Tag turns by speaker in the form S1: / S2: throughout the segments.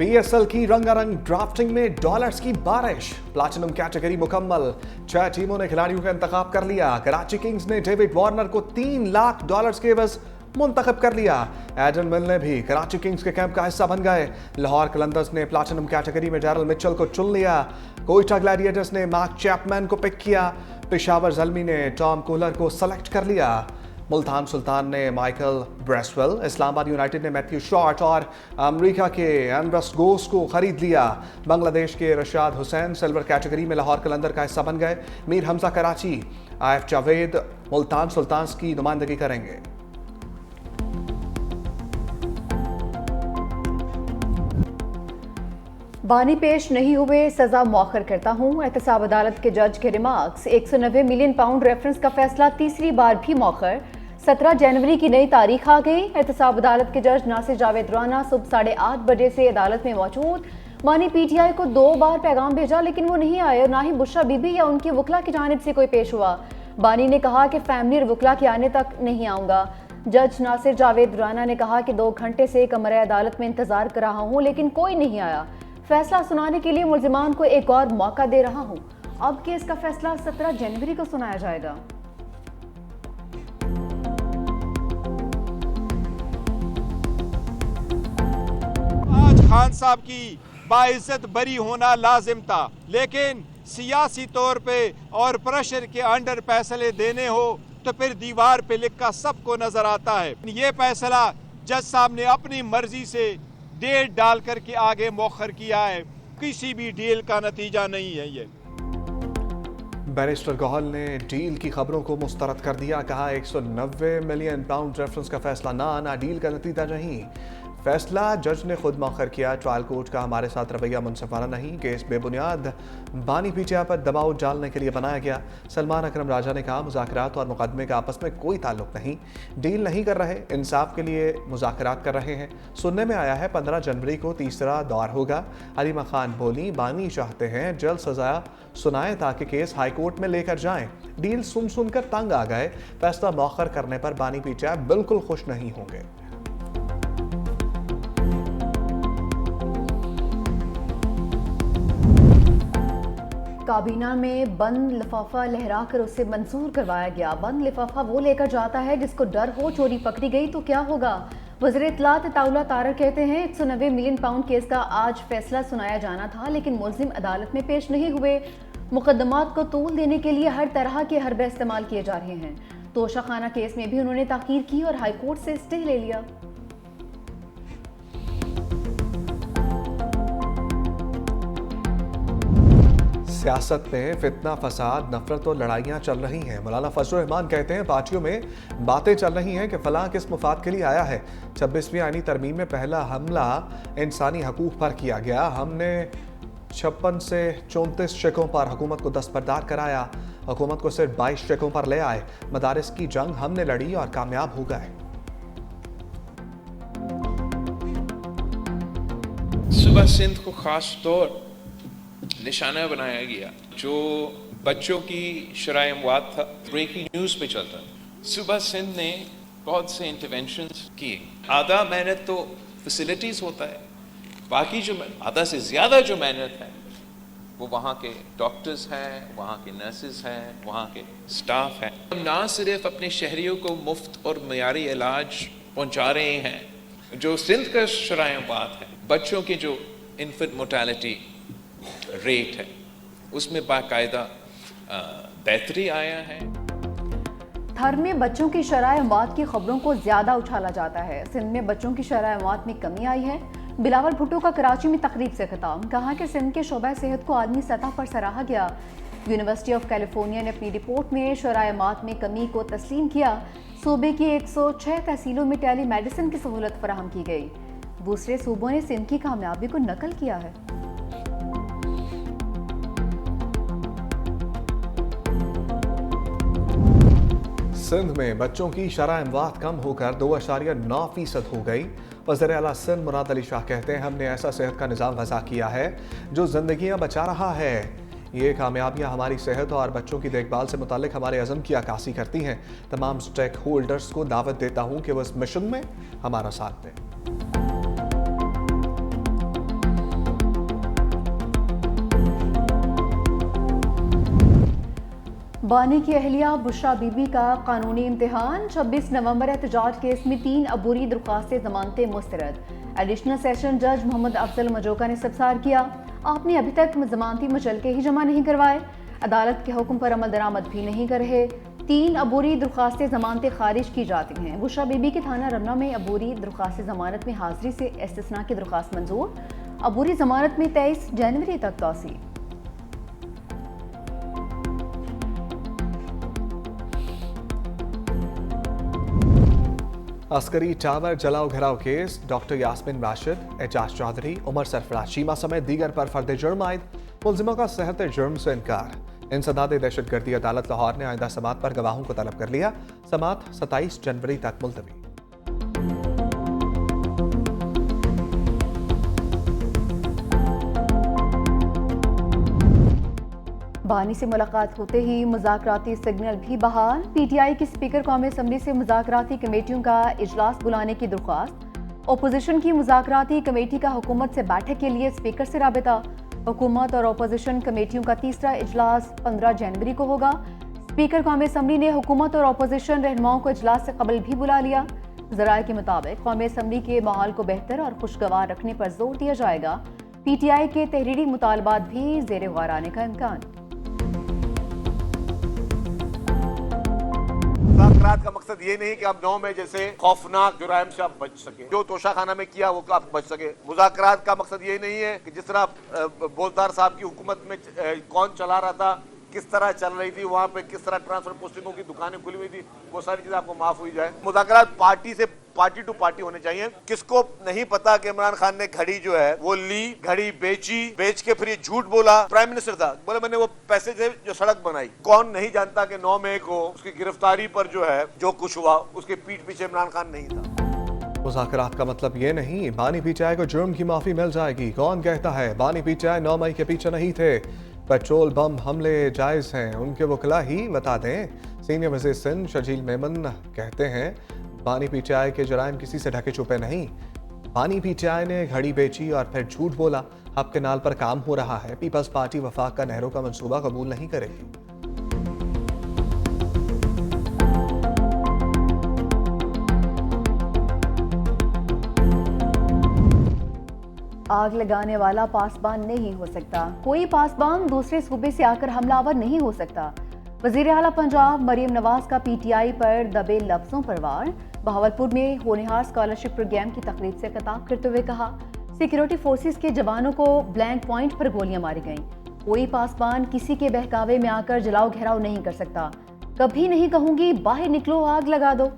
S1: PSL की रंगारंग drafting में डॉलर्स की बारिश। प्लैटिनम कैटेगरी मुकम्मल, 6 टीमों ने खिलाड़ियों का इंतखाब कर लिया। कराची किंग्स ने डेविड वार्नर को $3 लाख के एवज मुंतखब कर लिया। एडन मिल ने भी कराची किंग्स के कैंप का हिस्सा बन गए। लाहौर कलंदर्स ने प्लैटिनम कैटेगरी में डैरल मिचेल को चुन लिया। कोयटा ग्लैडिएटर्स ने मार्क चैपमैन को पिक किया। पेशावर ज़ल्मी ने टॉम कोलर को सेलेक्ट कर लिया। मुल्तान सुल्तान ने माइकल ब्रेसवेल, इस्लामाबाद यूनाइटेड ने मैथ्यू शॉर्ट और अमेरिका के एनरस गोस को खरीद लिया। बांग्लादेश के रशाद हुसैन सिल्वर कैटेगरी में लाहौर कलंदर का हिस्सा बन गए। मीर हमजा कराची, आइफ जावेद मुल्तान सुल्तान की नुमाइंदगी करेंगे।
S2: बानी पेश नहीं हुए, सजा मौखर करता हूँ। एहतसाब अदालत के जज के रिमार्क्स। 190 मिलियन पाउंड रेफरेंस का फैसला तीसरी बार भी मौखर। 17 जनवरी की नई तारीख आ गई। एहतसाब अदालत के जज नासिर जावेद राना सुबह 8:30 बजे से अदालत में मौजूद। बानी PTI को 2 बार पैगाम भेजा लेकिन वो नहीं आए और ना ही बुशरा बीबी या उनकी वकला की जानिब से कोई पेश हुआ। बानी ने कहा कि फैमिली और वकला के आने तक नहीं आऊँगा। जज नासिर जावेद राना ने कहा कि 2 घंटे से कमरे अदालत में इंतजार कर रहा हूँ लेकिन कोई नहीं आया। फैसला सुनाने के लिए मुल्जिमान को एक और मौका दे रहा हूं। अब केस का फैसला 17 जनवरी को सुनाया जाएगा।
S3: आज खान साहब की बाइज्जत बरी होना लाजिम था, लेकिन सियासी तौर पे और प्रेशर के अंडर फैसले देने हो तो फिर दीवार पे लिखा सबको नजर आता है। ये फैसला जज साहब ने अपनी मर्जी से डेट डाल करके आगे मौखर किया है। किसी भी डील का नतीजा नहीं है ये।
S1: बैरिस्टर गौहल ने डील की खबरों को मुस्तरद कर दिया। कहा 190 मिलियन पाउंड रेफरेंस का फैसला ना आना डील का नतीजा नहीं। फैसला जज ने खुद मौखर किया। ट्रायल कोर्ट का हमारे साथ रवैया मुनसिफाना नहीं। केस बेबुनियाद बानी PTI पर दबाव डालने के लिए बनाया गया। सलमान अकरम राजा ने कहा मुज़ाकरात और मुकदमे का आपस में कोई ताल्लुक नहीं। डील नहीं कर रहे, इंसाफ के लिए मुज़ाकरात कर रहे हैं। सुनने में आया है 15 जनवरी को तीसरा दौर होगा। अलीमा खान बोली बानी चाहते हैं जल्द सजा सुनाएं ताकि केस हाई कोर्ट में लेकर जाएं। डील सुनकर तंग आ गए। फैसला मौखर करने पर बानी PTI बिल्कुल खुश नहीं होंगे।
S2: काबीना में बंद लिफाफा लहराकर उसे मंजूर करवाया गया। बंद लिफाफा वो लेकर जाता है जिसको डर हो चोरी पकड़ी गई तो क्या होगा। वज़ीर इत्तलात ताउला तारक कहते हैं 190 मिलियन पाउंड केस का आज फैसला सुनाया जाना था लेकिन मुल्जिम अदालत में पेश नहीं हुए। मुकदमात को तूल देने के लिए हर तरह के हरबे इस्तेमाल किए जा रहे हैं। तोशा खाना केस में भी उन्होंने ताकीर की और हाईकोर्ट से स्टे ले लिया।
S1: सियासत में फितना, फसाद, नफरत और लड़ाइयाँ चल रही हैं। मौलाना फजलुर रहमान कहते हैं पार्टियों में बातें चल रही हैं कि फलां किस मुफाद के लिए आया है। 26वीं आईनी तरमीम में पहला हमला इंसानी हकूक़ पर किया गया। हमने 56 से 34 शिकों पर हुकूमत को दस्तबरदार कराया। हुकूमत को सिर्फ 22 शिकों पर ले आए। मदारिस की जंग हमने लड़ी और कामयाब हो गए।
S4: सुबह सिंध को खास तौर निशाना बनाया गया जो बच्चों की शराय अमवात था, ब्रेकिंग न्यूज़ पे चलता। सुबह सिंध ने बहुत से इंटरवेंशंस किए। आधा मेहनत तो फैसिलिटीज़ होता है, बाकी जो आधा से ज़्यादा जो मेहनत है वो वहाँ के डॉक्टर्स हैं, वहाँ के नर्सेज हैं, वहाँ के स्टाफ हैं। हम ना सिर्फ अपने शहरियों को मुफ्त और मयारी इलाज पहुँचा रहे हैं। जो सिंध का शराय अमवात है, बच्चों की जो इन्फेंट मोर्टेलिटी रेट है उसमें बाकायदा बेहतरी आया है।
S2: थर में बच्चों की शराय अमवात की खबरों को ज्यादा उछाला जाता है। सिंध में बच्चों की शराय अमवात में कमी आई है। बिलावल भुट्टो का कराची में तकरीब से खिताब। कहा कि सिंध के शोबा सेहत को आलमी सतह पर सराहा गया। यूनिवर्सिटी ऑफ कैलिफोर्निया ने अपनी रिपोर्ट में शराय अमवात में कमी को तस्लीम किया। सूबे की 106 तहसीलों में टेली मेडिसिन की सहूलत फराहम की गई। दूसरे सूबों ने सिंध की कामयाबी को नकल किया है।
S1: सिंध में बच्चों की शरह अमवात कम होकर 2.9% हो गई। वज़ीर आला सिंध मुराद अली शाह कहते हैं हमने ऐसा सेहत का निज़ाम वज़ा किया है जो जिंदगियां बचा रहा है। ये कामयाबियां हमारी सेहत और बच्चों की देखभाल से मुताल्लिक हमारे अज़म की अक्कासी करती हैं। तमाम स्टेक होल्डर्स को दावत देता हूँ कि वो इस मिशन में हमारा साथ दें।
S2: बानी की अहलिया बुशरा बीबी का कानूनी इम्तिहान। 26 नवंबर एहतजाज केस में 3 अबूरी दरख्वास्तें जमानतें मुस्तरद। एडिशनल सेशन जज मोहम्मद अफजल मजोका ने सबसार किया, आपने अभी तक जमानती मुचलके ही जमा नहीं करवाए, अदालत के हुक्म पर अमल दरामद भी नहीं कर रहे। 3 अबूरी दरख्वास्तें जमानतें खारिज की जाती हैं। बुशरा बीबी के थाना रमना में अबूरी दरख्वास्त जमानत में हाजिरी से इस्तिस्ना की दरख्वास्त मंजूर। अबूरी जमानत में 23 जनवरी तक तौसी।
S1: अस्करी टावर जलाओ घराव केस, डॉक्टर यास्मिन राशिद, एजाज चौधरी, उमर सरफराज चीमा समेत दीगर पर फर्द जुर्म आयद। मुलजिमों का सेहत जुर्म से इनकार। इंसदाद दहशतगर्दी अदालत लाहौर ने आइंदा समात पर गवाहों को तलब कर लिया। समात 27 जनवरी तक मुलतवी।
S2: बानी से मुलाकात होते ही मुज़ाकराती सिग्नल भी बहाल। पीटीआई की स्पीकर कौमी असम्बली से मुज़ाकराती कमेटियों का इजलास बुलाने की दरख्वास्त। अपोजिशन की मुज़ाकराती कमेटी का हुकूमत से बैठक के लिए स्पीकर से राबिता। हुकूमत और अपोजिशन कमेटियों का तीसरा इजलास 15 जनवरी को होगा। स्पीकर कौमी असम्बली ने हुकूमत और अपोजिशन रहनुमाओं को इजलास से कबल भी बुला लिया। ज़राए के मुताबिक कौमी असम्बली के माहौल को बेहतर और खुशगवार रखने पर जोर दिया जाएगा। पीटीआई के तहरीरी मुतालबात भी ज़ेर गौर आने का इम्कान।
S5: मुज़ाकरात का मकसद ये नहीं कि आप 9 में जैसे खौफनाक जुराइम से आप बच सके, जो तोशाखाना में किया वो आप बच सके। मुज़ाकरात का मकसद ये नहीं है कि जिस तरह बोलदार साहब की हुकूमत में कौन चला रहा था, किस तरह चल रही थी, वहाँ पे किस तरह ट्रांसफर पोस्टिंगों की दुकानें खुली हुई थी, वो सारी चीजें आपको माफ हुई जाए। मुज़ाकरात पार्टी से पार्टी टू पार्टी होने चाहिए। किसको नहीं पता कि इमरान खान ने घड़ी जो है वो ली, घड़ी बेच के फिर ये झूठ बोला। प्राइम मिनिस्टर था, बोले मैंने वो पैसे से जो सड़क बनाई। कौन नहीं जानता कि 9 मई को उसकी गिरफ्तारी पर जो है जो कुछ हुआ उसके पीठ पीछे इमरान खान नहीं था।
S1: मुज़ाकरात का मतलब ये नहीं बानी पीटीआई को जुर्म की माफी मिल जाएगी। कौन कहता है बानी पीटीआई 9 मई के पीछे नहीं थे। पेट्रोल बम हमले जायज हैं, उनके वकला ही बता दें। सीनियर वज़ीर सिंध शजील मेमन कहते हैं बानी पीटीआई के जुराइम किसी से ढके छुपे नहीं। बानी पीटीआई ने घड़ी बेची और फिर झूठ बोला। हक के नाल पर काम हो रहा है। पीपल्स पार्टी वफाक का नेहरू का मंसूबा कबूल नहीं करेगी।
S2: आग लगाने वाला पासबान नहीं हो सकता। कोई पासबान दूसरे सूबे से आकर हमलावर नहीं हो सकता। वज़ीर आला पंजाब मरीम नवाज का पीटीआई पर दबे लफ्जों पर वार। बहावलपुर में होनहार स्कॉलरशिप प्रोग्राम की तकरीब से खिताब करते हुए कहा, सिक्योरिटी फोर्सेस के जवानों को ब्लैंक पॉइंट पर गोलियां मारी गईं। कोई पासबान किसी के बहकावे में आकर जलाओ घेराव नहीं कर सकता। कभी नहीं कहूंगी बाहर निकलो आग लगा दो।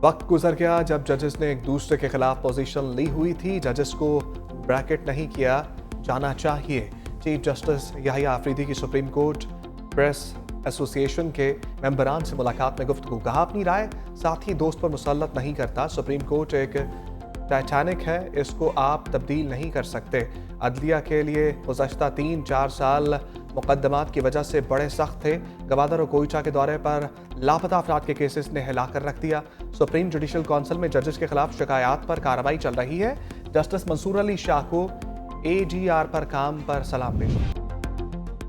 S1: वक्त गुजर गया जब जजेस ने एक दूसरे के खिलाफ पोजीशन ली हुई थी। जजेस को ब्रैकेट नहीं किया जाना चाहिए। चीफ जस्टिस याहिया आफरीदी की सुप्रीम कोर्ट प्रेस एसोसिएशन के मेंबरान से मुलाकात में गुफ्तगू। कहा अपनी राय साथी दोस्त पर मुसल्लत नहीं करता। सुप्रीम कोर्ट एक टाइटैनिक है, इसको आप तब्दील नहीं कर सकते। अदलिया के लिए गुज़श्ता 3-4 साल मुकदमात की वजह से बड़े सख्त थे। गवादर और कोयटा के दौरे पर लापता अफराद के केसेस ने हिला कर रख दिया। सुप्रीम जुडिशल काउंसिल में जजेस के खिलाफ शिकायत पर कार्रवाई चल रही है। जस्टिस मंसूर अली शाह को AGR पर काम पर सलाम पेश।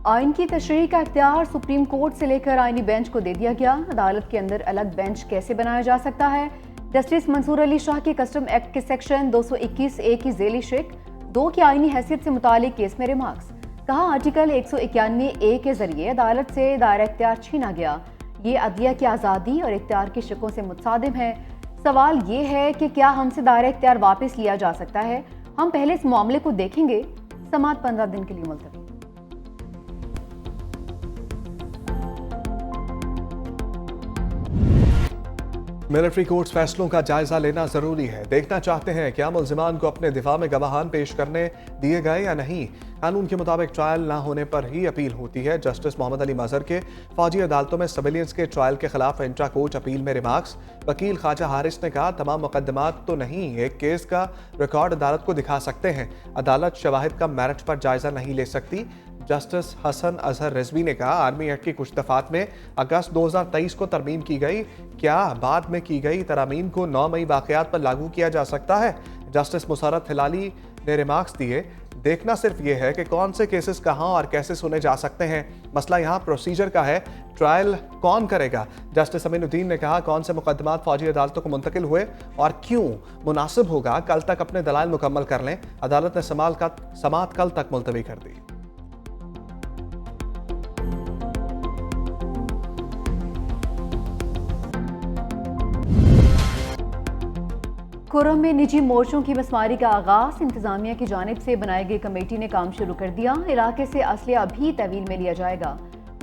S2: आइन की तशरीह का इख्तियार सुप्रीम कोर्ट से लेकर आइनी बेंच को दे दिया गया। अदालत के अंदर अलग बेंच कैसे बनाया जा सकता है। जस्टिस मंसूर अली शाह के कस्टम एक्ट के सेक्शन 221A की झेली शिक 2 की आइनी हैसियत से मुतालिक केस में रिमार्क्स। कहा आर्टिकल 191A के जरिए अदालत से दायरा इख्तियार छीना गया। ये अदलिया की आज़ादी और इख्तियार की शिकों से मुतसादिम है। सवाल ये है कि क्या हमसे दायरा इख्तियार वापस लिया जा सकता है। हम पहले इस मामले को देखेंगे। समात 15 दिन के लिए मुलतवी।
S1: मिलिट्री कोर्ट्स फैसलों का जायजा लेना जरूरी है। देखना चाहते हैं क्या मुल्जिमान को अपने दिफा में गवाहान पेश करने दिए गए या नहीं। कानून के मुताबिक ट्रायल ना होने पर ही अपील होती है। जस्टिस मोहम्मद अली मजहर के फौजी अदालतों में सिविलियंस के ट्रायल के खिलाफ इंट्रा कोर्ट अपील में रिमार्क्स। वकील ख्वाजा हारिस ने कहा तमाम मुकदमात तो नहीं, एक केस का रिकॉर्ड अदालत को दिखा सकते हैं। अदालत शवाहिद का मेरिट पर जायजा नहीं ले सकती। जस्टिस हसन अजहर रिजवी ने कहा आर्मी एक्ट की कुछ दफात में अगस्त 2023 को तरमीम की गई, क्या बाद में की गई तरामीम को 9 मई वाकयात पर लागू किया जा सकता है। जस्टिस मुसरत हिलाली ने रिमार्क्स दिए देखना सिर्फ ये है कि कौन से केसेस कहां और कैसे सुने जा सकते हैं। मसला यहां प्रोसीजर का है, ट्रायल कौन करेगा। जस्टिस अमीनुद्दीन ने कहा कौन से मुकदमात फौजी अदालतों को मुंतकिल हुए और क्यों। मुनासिब होगा कल तक अपने दलाइल मुकम्मल कर लें। अदालत ने समाअत कल तक मुलतवी कर दी।
S2: खुर्रम में निजी मोर्चों की मसमारी का आगाज। इंतजामिया की जानिब से बनाई गई कमेटी ने काम शुरू कर दिया। इलाके से असलिया भी तहवील में लिया जाएगा।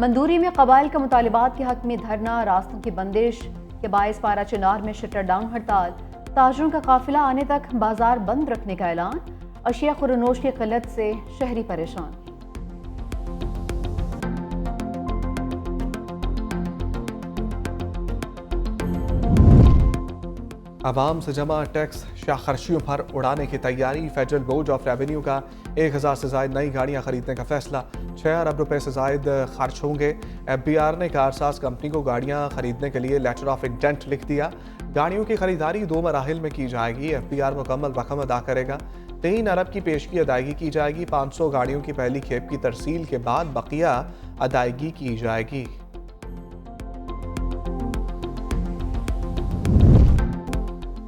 S2: मंदूरी में कबाइल के मुतालिबात के हक में धरना, रास्तों की बंदिश के बायस पारा चिनार में शटर डाउन हड़ताल, ताजरों का काफिला आने तक बाजार बंद रखने का ऐलान। अशिया खुरनोश की किल्लत से शहरी परेशान।
S1: आवाम से जमा टैक्स शाखर्शियों पर उड़ाने की तैयारी। फेडरल बोर्ड ऑफ रेवेन्यू का 1000 से ज़ायद नई गाड़ियां खरीदने का फैसला। 6 अरब रुपए से ज़ायद खर्च होंगे। FBR ने कारसाज कंपनी को गाड़ियां खरीदने के लिए लेटर ऑफ इंटेंट लिख दिया। गाड़ियों की खरीदारी 2 मराहिल में की जाएगी। FBR मुकम्मल रकम अदा करेगा। 3 अरब की पेशगी अदायगी की जाएगी। 500 गाड़ियों की पहली खेप की तरसील के बाद बकिया अदायगी की जाएगी।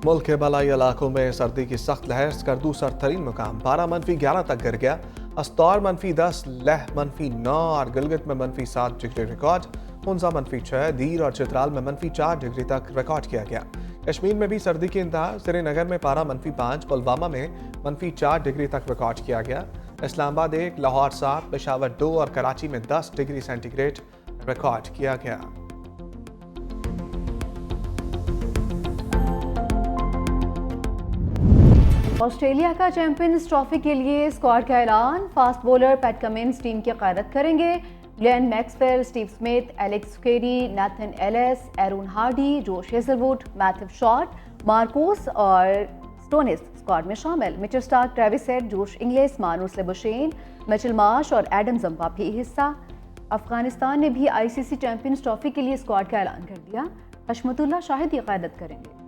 S1: मुल्क के बलाई इलाकों में सर्दी की सख्त लहर। स्कर्दू सरतरीन मुकाम पारा -11 तक गिर गया। अस्तौर -10, लेह -9 और गिलगित में -7 डिग्री रिकॉर्ड। हुंजा -6, दीर और चित्राल में -4 डिग्री तक रिकॉर्ड किया गया। कश्मीर में भी सर्दी की इंतहा। श्रीनगर में पारा -5, पुलवामा में -4 डिग्री तक रिकॉर्ड किया गया। इस्लामाबाद 1, लाहौर 7, पेशावर 2 और कराची में 10 डिग्री सेंटीग्रेड रिकॉर्ड किया गया।
S2: ऑस्ट्रेलिया का चैंपियंस ट्रॉफी के लिए स्क्वाड का ऐलान। Fast bowler PAT Cummins team की क़यादत करेंगे। Glenn Maxwell, Steve Smith, Alex Carey, Nathan Ellis, Aaron Hardy, Josh Hazlewood, Matthew Short, Marcos और स्टोनिस स्क्वाड में शामिल। Mitchell Starc, Travis head, Josh Inglis, मानुस लेबुशेन, मिचेल मार्श और Adam Zampa भी हिस्सा। अफगानिस्तान ने भी ICC चैंपियंस ट्रॉफी के लिए स्क्वाड का ऐलान कर दिया। हशमतुल्लाह शाहिद की क़यादत करेंगे।